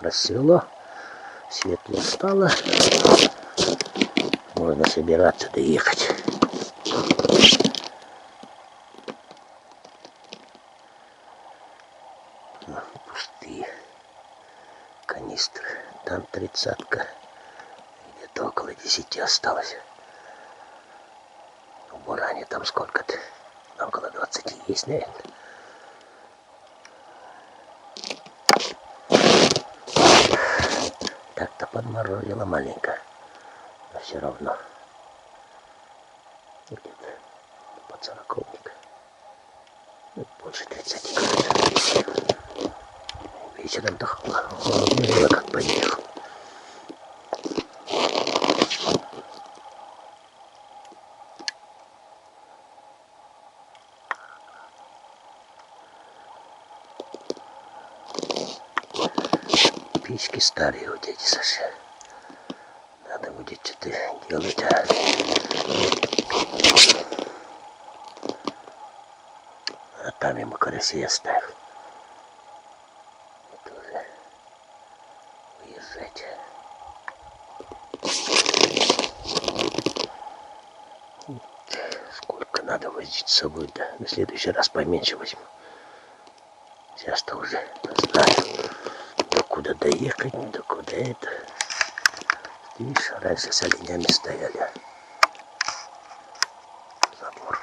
рассвело, светло стало. Можно собираться доехать. Пустые канистры. Там 30-ка. Где-то около 10 осталось. В буране там сколько-то? Около 20 есть, наверное. Так-то подморозило маленько. Но все равно. Где-то под 40-ник. Больше 30, кажется. Вечером-то холодно было, как поехал. Печки старые у дяди Саши. Надо будет что-то делать. А там ему карасей оставил. Это уже уезжать. Сколько надо возить с собой, да. На следующий раз поменьше возьму. Сейчас-то уже знаю, докуда доехать, докуда это. Видишь, раньше с оленями стояли. Забор.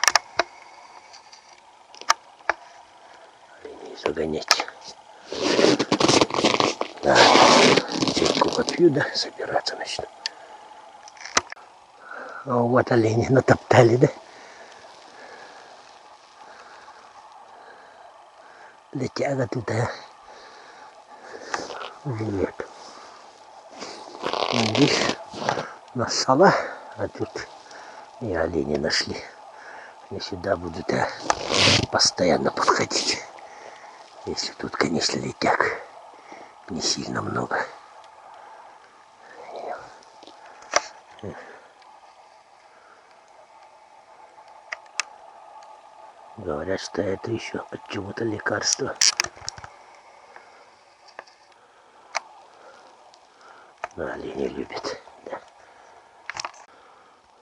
Оленей загонять. Да, чайку попью, да, собираться начну. О, вот олени натоптали, да? Да тяга тут, уже нет. Здесь нассала, а тут и олени нашли. И сюда будут постоянно подходить. Если тут, конечно, летяг не сильно много. Говорят, что это еще от чего-то лекарство. Но олени любят, да.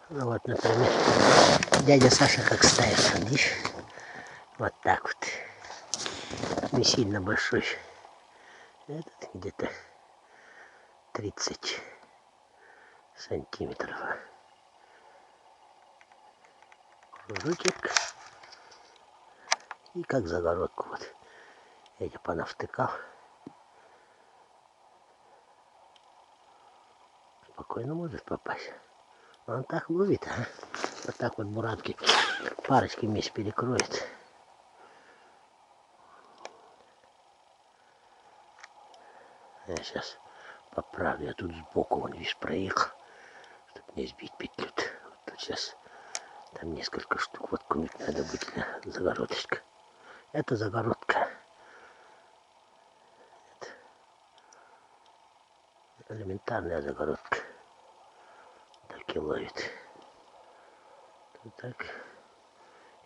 Ну вот, например, дядя Саша как ставит, видишь? Вот так вот. Не сильно большой. Этот где-то 30 сантиметров. Кружочек. И как загородку вот. Я понавтыкал. Спокойно может попасть. Он так ловит, а? Вот так вот буратки парочки вместе перекроет. Я сейчас поправлю. Я тут сбоку, вон, видишь, проехал, чтобы не сбить петлю. Вот тут сейчас там несколько штук воткнуть надо будет для загородочка. Это загородка. Это элементарная загородка. Так и ловит. Тут так.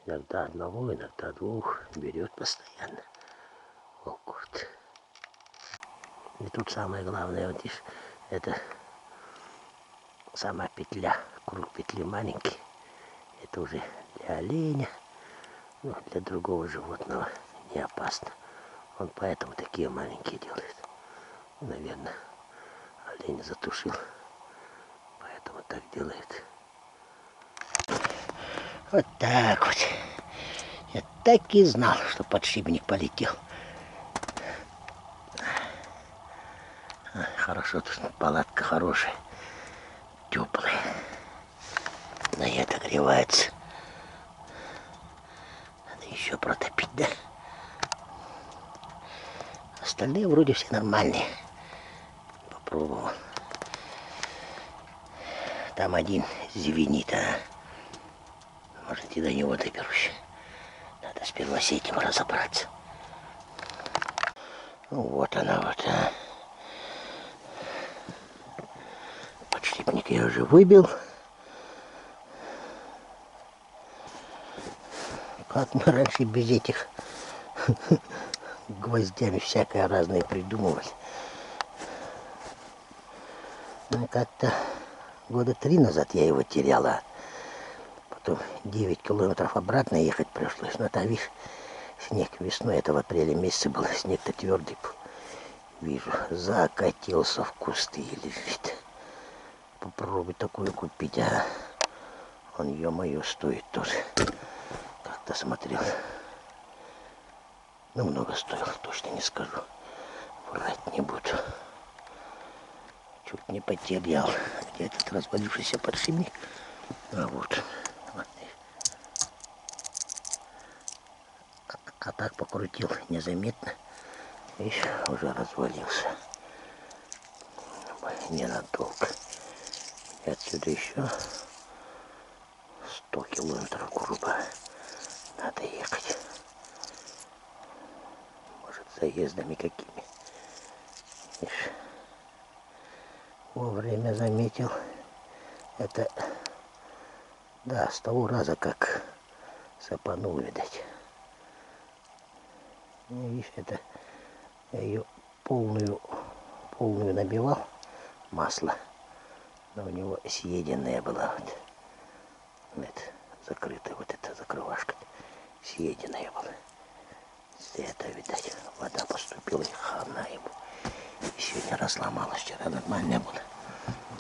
Иногда одного, иногда двух. Берет постоянно. Вот. И тут самое главное, вот видишь, это сама петля. Круг петли маленький. Это уже для оленя. Ну, для другого животного не опасно. Он поэтому такие маленькие делает. Наверное, олень затушил. Поэтому так делает. Вот так вот. Я так и знал, что подшипник полетел. Хорошо, тут палатка хорошая. Теплая. Но и отогревается. Надо еще протопить, да? Остальные вроде все нормальные. Попробовал. Там один звенит, Может, и до него доберусь. Надо сперва с этим разобраться. Ну, вот она вот, Подшипник я уже выбил. Как мы раньше без этих гвоздями всякое разное придумывали. Как-то года 3 назад я его теряла. Потом 9 километров обратно ехать пришлось. Но там, видишь, снег весной, это в апреле месяце был. Снег-то твердый. Вижу, закатился в кусты и лежит. Попробуй такую купить, а? Он, ё-моё, стоит тоже. Как-то смотрел. Ну, много стоил, точно не скажу. Врать не буду. Чуть не потерял. Где этот развалившийся подшипник? А вот. А так покрутил незаметно. Видишь, уже развалился. Ненадолго. И отсюда еще 100 километров, грубо. Надо ехать. Может, заездами какими. Видишь, вовремя заметил. Это, да, с того раза, как сапанул, видать. Видишь, это я ее полную набивал масло, но у него съеденная была вот закрытая вот эта закрывашка, съеденная была. Это, видать, вода поступила и хана ему. И сегодня разломалась, вчера нормально было.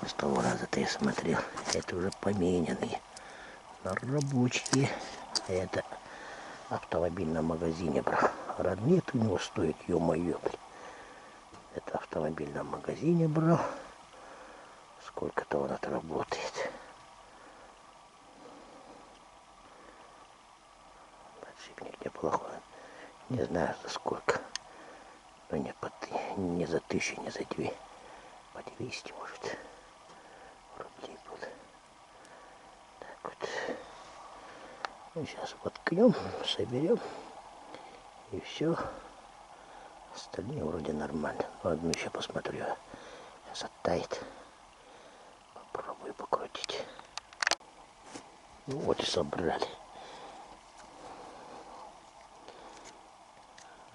С того раза-то я смотрел, это уже помененные, но рабочие. Это в автомобильном магазине брал. Родные у него стоит, ё-моё, блин. Это в автомобильном магазине брал. Сколько-то он отработает. Подшипник неплохой. Не знаю за сколько. Но не за 1000, не за 2. По 200, может, рублей будет. Так вот. Ну, сейчас воткнем, соберем. И все. Остальные вроде нормально. Ну, одну еще посмотрю. Сейчас оттает. Попробую покрутить. Ну вот и собрали.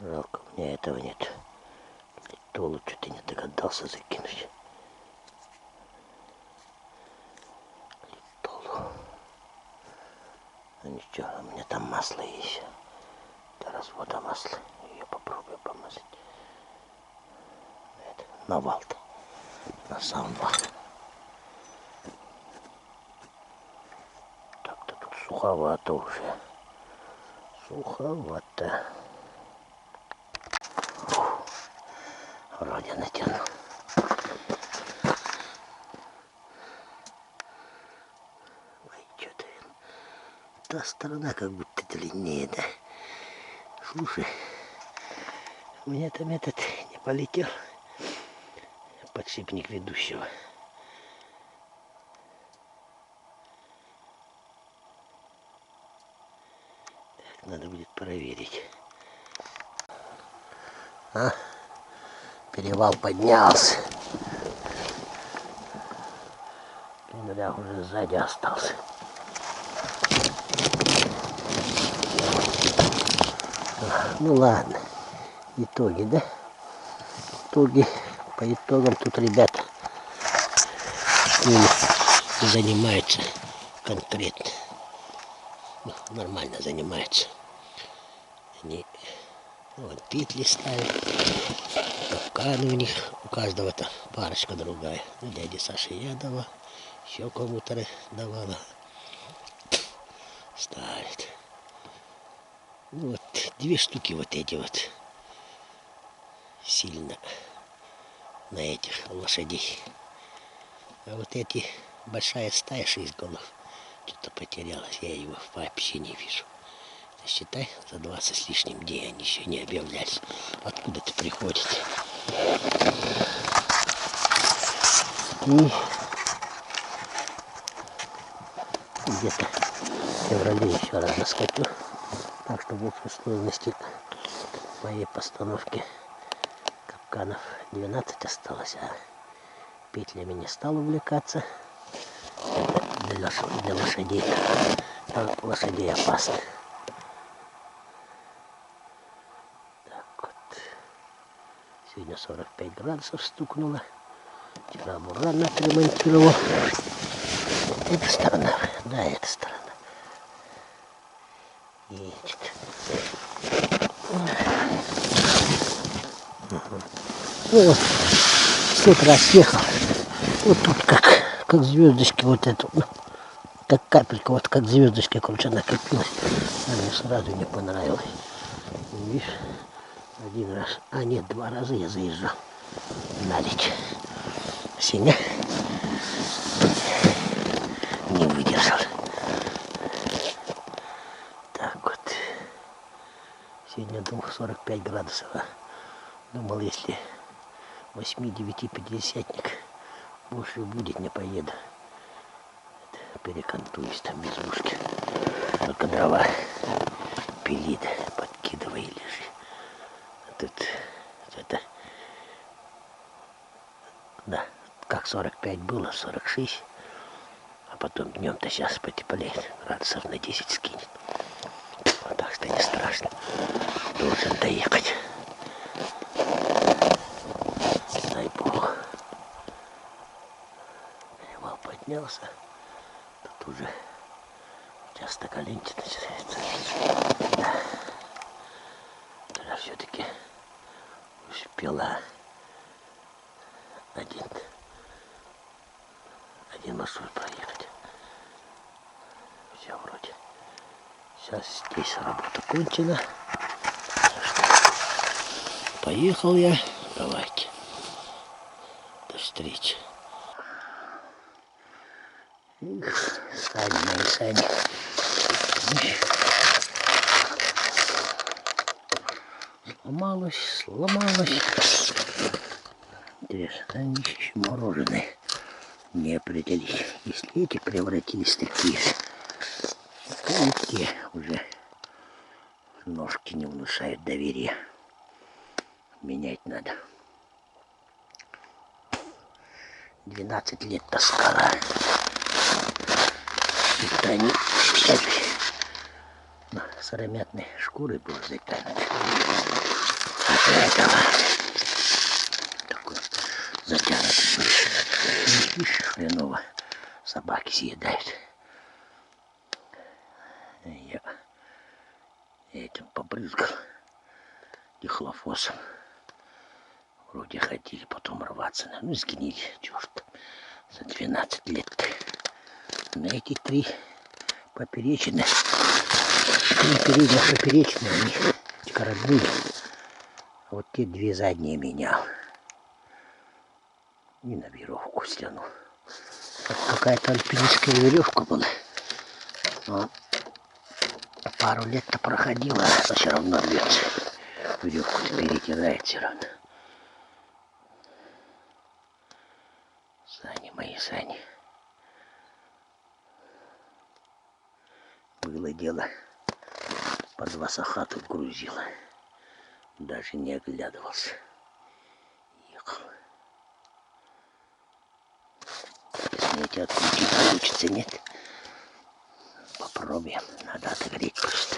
Жалко, у меня этого нет. Литолу что-то не догадался закинуть. Литолу. Ну ничего, у меня там масло есть. Для развода масла. Я попробую помазать. Это, на вал-то. На сам вал. Так-то тут суховато уже. Суховато. Вроде натянул. Ой, что-то та сторона как будто длиннее, да? Слушай, у меня там этот не полетел. Подшипник ведущего. Так, надо будет проверить. А? Перевал поднялся. Пенуляк уже сзади остался. Ну ладно. Итоги, да? Итоги. По итогам тут ребята занимаются конкретно. Ну, нормально занимаются. Они вот петли ставят. Капканы у них. У каждого-то парочка другая. Ну, дяде Саше я давал. Еще кому-то давала. Ставят. Ну, вот 2 штуки вот эти вот. Сильно на этих лошадей. А вот эти большая стая 6 голов. Что-то потерялась. Я его вообще не вижу. Считай, за 20 с лишним дней они еще не объявлялись. Откуда-то приходят. И где-то в феврале еще раз заскочу. Так что в общей сложности моей постановки капканов 12 осталось, а петлями не стал увлекаться. Это для лошадей. Лошадей опасно. Так вот. Сегодня 45 градусов стукнуло. Вчера буран отремонтировал. Эта сторона, да, эта сторона. Едет. Ну, вот, с утра съехал. Вот тут как звездочки вот это, ну, как капелька, вот как звездочка, короче, накопилась. Мне сразу не понравилось. Видишь, один раз, а нет, 2 раза я заезжал налить. Сеня не выдержал. Так вот. Сегодня думал 45 градусов. Думал, если 8-9-50 больше будет, не поеду. Перекантуюсь там без мушки. Только дрова пилит, подкидывай и лежи. А тут это, да, как 45 было, 46. А потом днем-то сейчас потеплеет, градусов на 10 скинет. Вот так что не страшно. Должен доехать. Дай бог. Перевал поднялся. Тут уже часто коленки начинается. Тогда все-таки успела один маршрут проехать. Все вроде. Сейчас здесь работа кончена. Поехал я. Давайте. До встречи. Их, сани мои сани. Сломалось. Интересно, они еще мороженые не определились. Если эти превратились в такие же, то и те уже ножки не внушают доверия. Менять надо. 12 лет таскала. Это они сыромятной шкурой было затянуть. От этого такой затянутый был. Хреново собаки съедают. Я этим побрызгал дихлофосом. Вроде хотели потом рваться. Ну, сгнили. Черт. За 12 лет. На эти 3 поперечины. 3 передних поперечные, они родные. А вот те 2 задние менял. И на веревку стянул. Какая-то альпинистская веревка была. Но пару лет-то проходила, но все равно рвется. Веревку-то перетирает все равно. Сани мои сани. Было дело, по 2 саха тут грузила. Даже не оглядывался. Ехал. Если эти открутить получится, нет. Попробуем. Надо отогреть просто.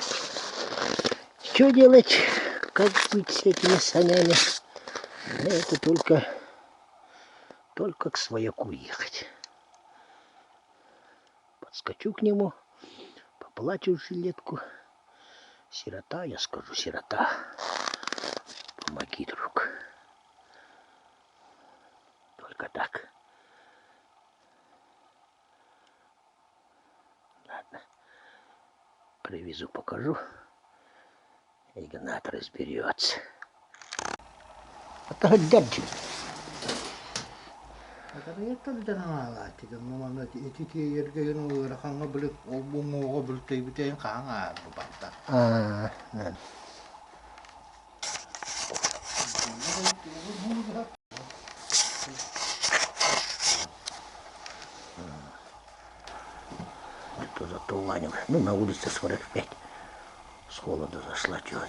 Что делать? Как быть с этими санями? Это только к свояку ехать. Подскочу к нему, поплачу в жилетку. Сирота, я скажу, сирота. Помоги, друг. Только так. Ладно. Привезу, покажу. Игнат разберется. Это дядя. Itu jangan lah, tidak mau nanti itu dia yang orang kan nggak boleh ngomong boleh tiba yang kangen berbantah. Nah. Это затуманил. Ну, на улице 45. С холода зашла, что он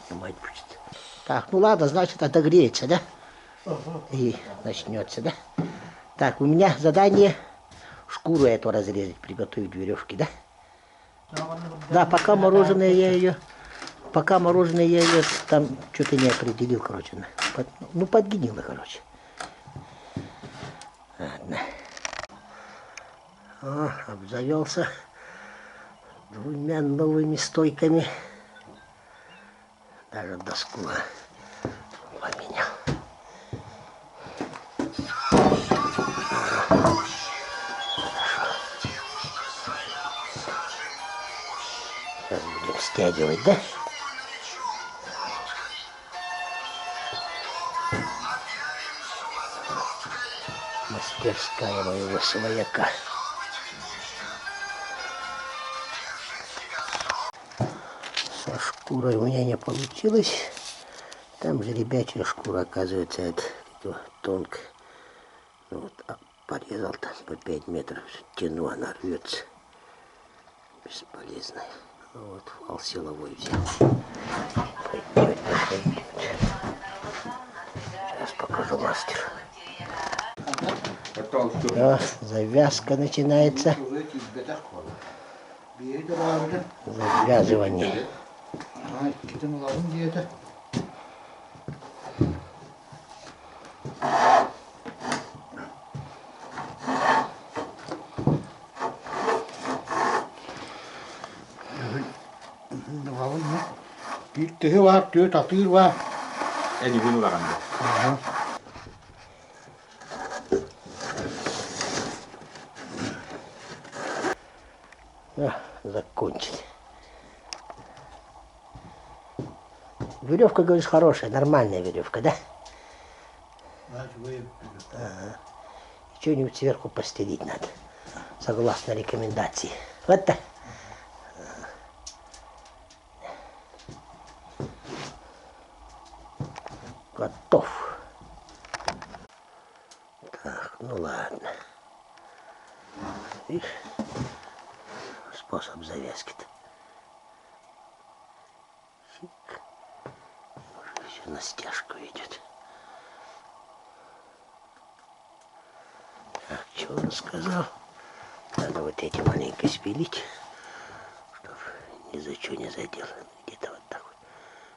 снимать будет. Так, ну ладно, значит, отогреется, да? И начнется, да? Так, у меня задание шкуру эту разрезать, приготовить веревки, да? Да, пока мороженое я ее там что-то не определил, короче. Ну, подгнило, короче. Ладно. О, обзавелся двумя новыми стойками. Даже доску поменял. Сейчас будем стягивать, да? Мастерская моего свояка. Со шкурой у меня не получилось. Там же ребячья шкура, оказывается, это тонкая. Ну, вот, порезал там по 5 метров, тяну, она рвется. Бесполезная. Ну, вот вал силовой взял. Пойдет. Сейчас покажу мастеру. Да, завязка начинается. Завязывание. En niin minulla kantaa. Закончили. Веревка, говоришь, хорошая, нормальная веревка, да? Ага. Что-нибудь сверху постелить надо, согласно рекомендации. Вот так. Готов. Так, ну ладно. Видишь, способ завязки-то. Чик. Уже все на стяжку идет. Так, что он сказал? Надо вот эти маленько спилить, чтобы ни за что не задел. Где-то вот так вот.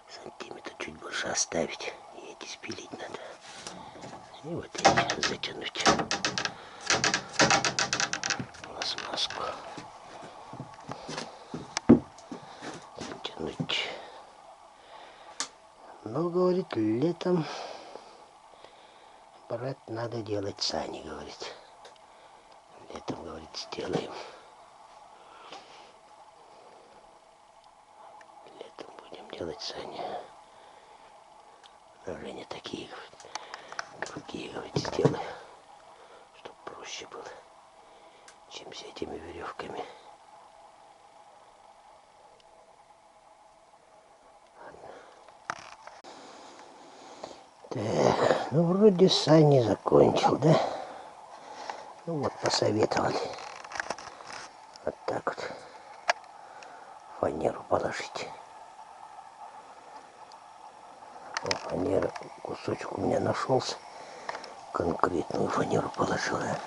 Сантиметр чуть больше оставить. И эти спилить надо. И вот эти затянуть. Пластмасску. Затянуть. Но, говорит, летом, брат, надо делать сани, говорит. Летом, говорит, сделаем. Летом будем делать сани. Но уже не такие, говорит, другие, говорит, сделаю, чтобы проще было, чем с этими веревками. Так, ну вроде сани закончил, да? Ну вот, посоветовали. Вот так вот фанеру положить. Фанера, кусочек у меня нашелся. Конкретную фанеру положила.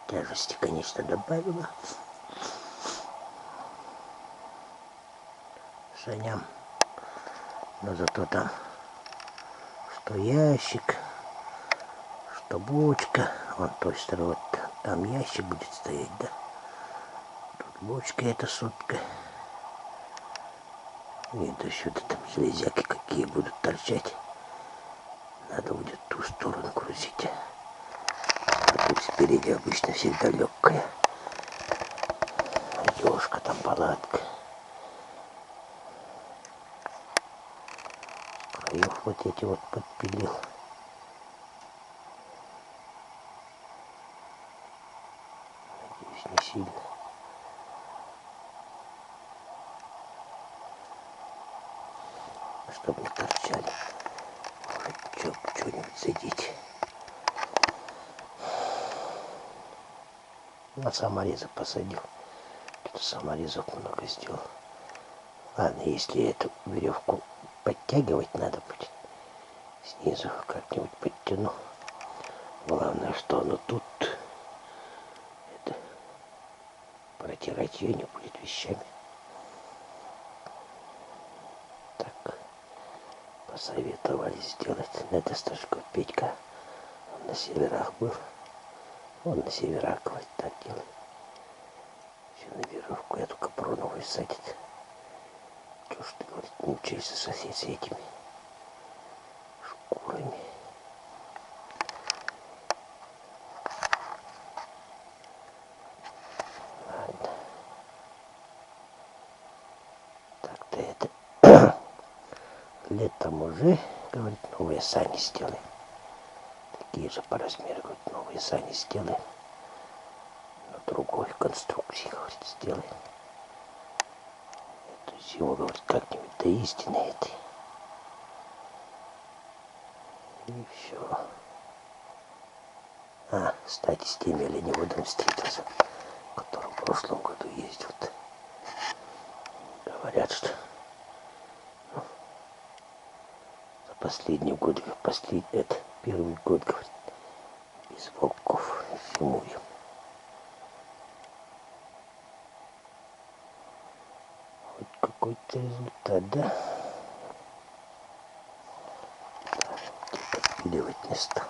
Тяжести, конечно, добавила. Саням. Но зато там что ящик, что бочка. Вон той стороны, вот там ящик будет стоять, да? Тут бочка эта сотка. И до сюда там железяки какие будут торчать. Надо будет ту сторону грузить. А тут спереди обычно всегда легкая. Одежка там, палатка. Краев вот эти вот подпилил. Надеюсь, не сильно. Чтобы не торчали. Может, что-нибудь задеть. На саморезы посадил. Тут саморезов много сделал. Ладно, если эту веревку подтягивать надо будет, снизу как-нибудь подтяну. Главное, что оно тут это, протирать ее не будет вещами. Так, посоветовали сделать. Это что ж, Петька на северах был. Он на северах, говорит, так делает. Все на веревку эту капроновую садит. Чего ж ты, говорит, не учишься, сосед, с этими шкурами. Ладно. Так-то это... Летом уже, говорит, новые сани сделаем. Такие же по размеру, говорит, новые сани сделаем. Но другой конструкции, говорит, сделаем. Эту зиму, говорит, как-нибудь до истины этой. И все. А, кстати, с теми оленеводом встретился, который в прошлом году ездил. Говорят, что за последний год, это первый год, говорит, без волков зимуем. Вот какой-то результат, да? Подпиливать не стал.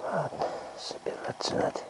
Ладно, собираться надо.